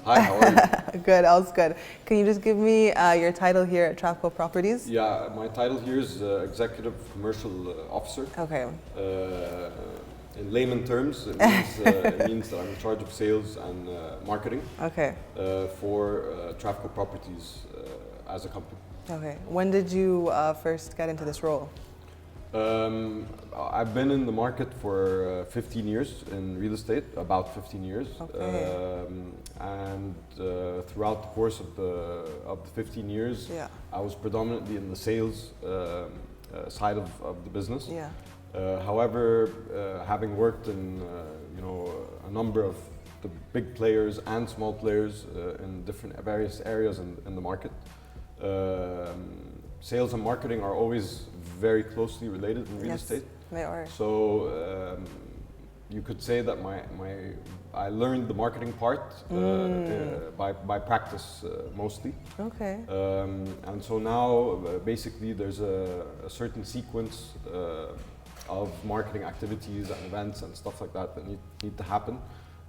Hi, how are you? Good, all's good. Can you just give me your title here at Travco Properties? Yeah, my title here is Executive Commercial Officer. Okay. In layman terms, it means that I'm in charge of sales and marketing Okay. for Travco Properties as a company. Okay. When did you first get into this role? I've been in the market for 15 years in real estate, about 15 years. Okay. And throughout the course of the 15 years, Yeah. I was predominantly in the sales side of the business. Yeah. However, having worked in a number of the big players and small players in different various areas in the market, sales and marketing are always very closely related in real estate. They are. So you could say that I learned the marketing part by practice mostly. Okay. And so now basically there's a certain sequence of marketing activities and events and stuff like that need to happen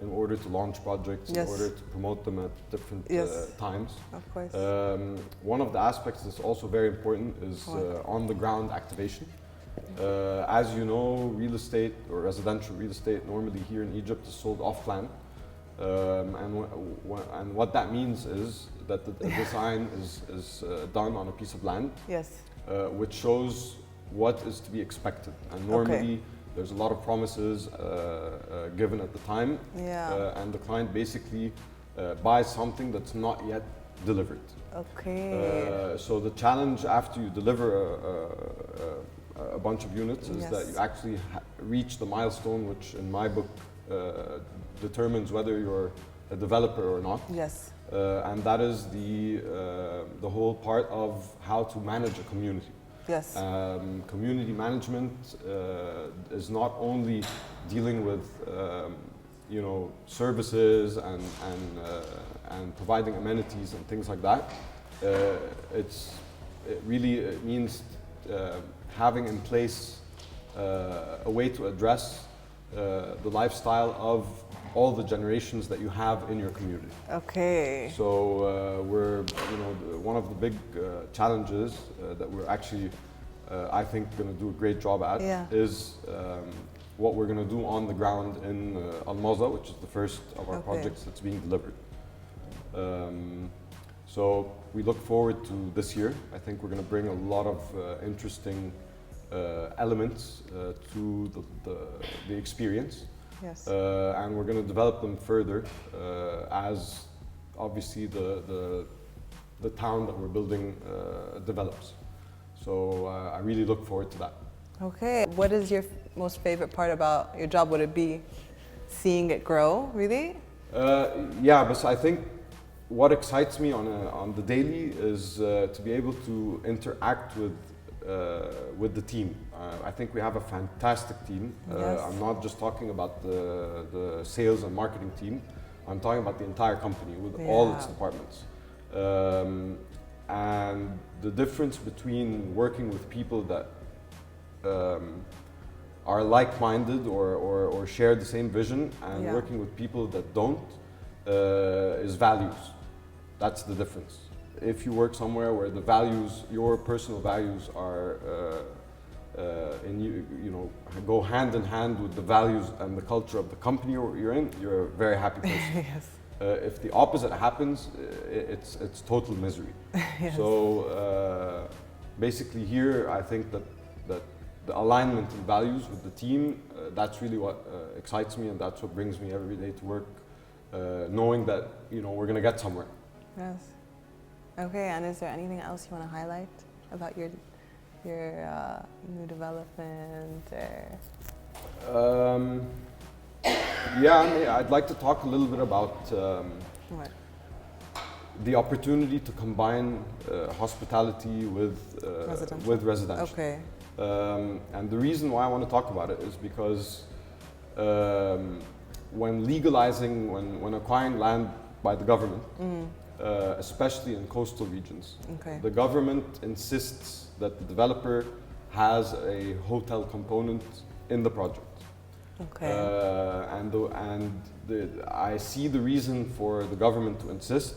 in order to launch projects, in order to promote them at different times. Of course. One of the aspects that's also very important is on-the-ground activation. As you know, real estate or residential real estate normally here in Egypt is sold off-plan. And what that means is that the design is done on a piece of land, which shows what is to be expected. And normally there's a lot of promises given at the time, and the client basically buys something that's not yet delivered. Okay. So the challenge after you deliver a bunch of units is that you actually reach the milestone, which in my book determines whether you're a developer or not. Yes. And that is the whole part of how to manage a community. Yes. Community management is not only dealing with services and providing amenities and things like that. It means having in place a way to address the lifestyle of all the generations that you have in your community. Okay. So one of the big challenges that we're actually, I think, going to do a great job at is what we're going to do on the ground in Al Maza, which is the first of our projects that's being delivered. So we look forward to this year. I think we're going to bring a lot of interesting elements to the experience. Yes. And we're going to develop them further as obviously the town that we're building develops. So I really look forward to that. Okay. What is your most favorite part about your job? Would it be seeing it grow, really? Yeah, but I think what excites me on the daily is to be able to interact with the team. I think we have a fantastic team. I'm not just talking about the sales and marketing team. I'm talking about the entire company with all its departments. And the difference between working with people that are like-minded or share the same vision and working with people that don't is values. That's the difference. If you work somewhere where the values, your personal values are, go hand in hand with the values and the culture of the company you're in, you're a very happy person. Yes. If the opposite happens, it's total misery. Yes. So basically here, I think that the alignment in values with the team, that's really what excites me, and that's what brings me every day to work, knowing that we're going to get somewhere. Yes. Okay, and is there anything else you want to highlight about your new development? I'd like to talk a little bit about the opportunity to combine hospitality with residential. Okay. And the reason why I want to talk about it is because when legalizing, when acquiring land by the government, especially in coastal regions, the government insists that the developer has a hotel component in the project. Okay. I see the reason for the government to insist.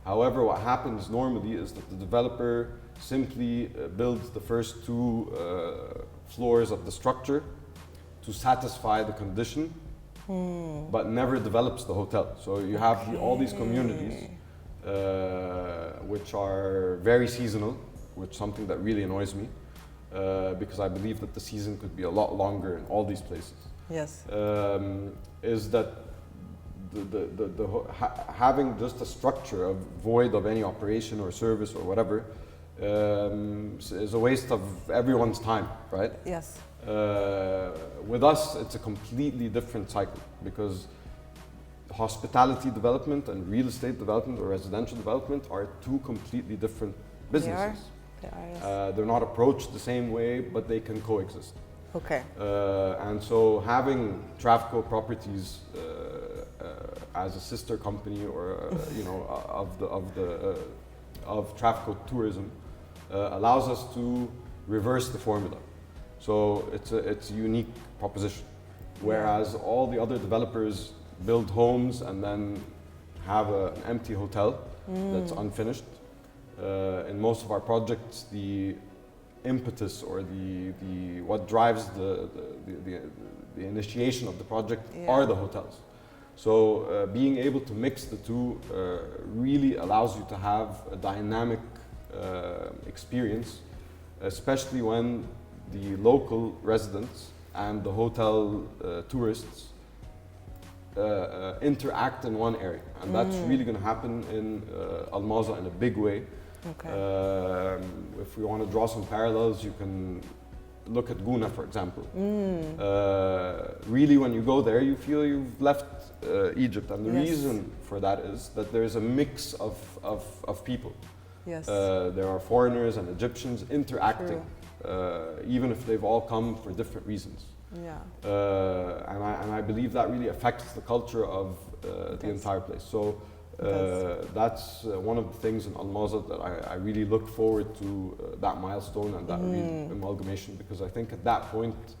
However, what happens normally is that the developer simply builds the first two floors of the structure to satisfy the condition, but never develops the hotel. So you have all these communities which are very seasonal, which is something that really annoys me, because I believe that the season could be a lot longer in all these places. Yes. Is that having just a structure void of any operation or service or whatever is a waste of everyone's time, right? Yes. With us, it's a completely different cycle because hospitality development and real estate development or residential development are two completely different businesses. They are, yes. They're not approached the same way, but they can coexist. Okay. And so having Travco Properties as a sister company or of Travco Tourism allows us to reverse the formula. So it's a unique proposition. Whereas all the other developers build homes and then have an empty hotel that's unfinished. In most of our projects, the impetus or the what drives the initiation of the project are the hotels. So being able to mix the two really allows you to have a dynamic experience, especially when the local residents and the hotel tourists interact in one area, and that's really going to happen in Al Maza in a big way. Okay. If we want to draw some parallels, you can look at Guna, for example. Really, when you go there, you feel you've left Egypt, and the reason for that is that there is a mix of people. Yes. There are foreigners and Egyptians interacting, even if they've all come for different reasons. Yeah. And I believe that really affects the culture of the entire place. So that's one of the things in Al Maza that I really look forward to, that milestone and that amalgamation, because I think at that point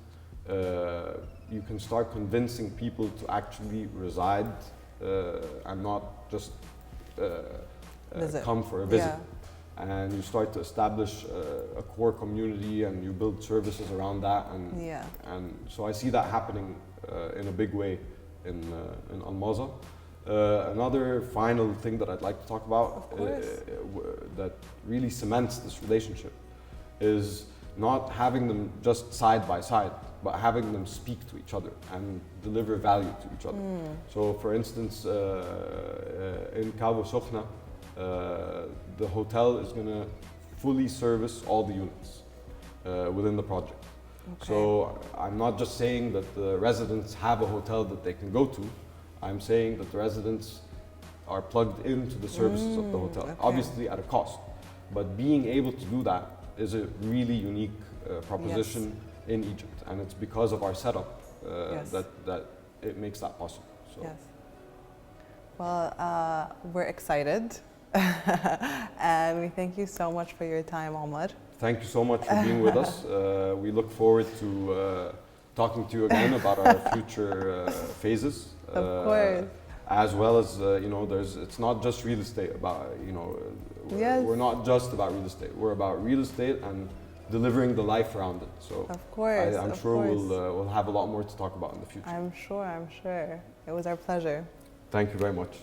you can start convincing people to actually reside and not just come for a visit. And you start to establish a core community and you build services around that. And so I see that happening in a big way in Al Maza. Another final thing that I'd like to talk about that really cements this relationship is not having them just side by side, but having them speak to each other and deliver value to each other. So for instance, in Cavo, Sokhna, the hotel is going to fully service all the units within the project. So I'm not just saying that the residents have a hotel that they can go to, I'm saying that the residents are plugged into the services of the hotel, obviously at a cost. But being able to do that is a really unique proposition in Egypt, and it's because of our setup that it makes that possible. So. Yes. Well, we're excited, and we thank you so much for your time, Omar. Thank you so much for being with us. We look forward to talking to you again about our future phases. Of course. As well as it's not just real estate. We're not just about real estate. We're about real estate and delivering the life around it. So of course, I'm sure we'll have a lot more to talk about in the future. I'm sure. It was our pleasure. Thank you very much.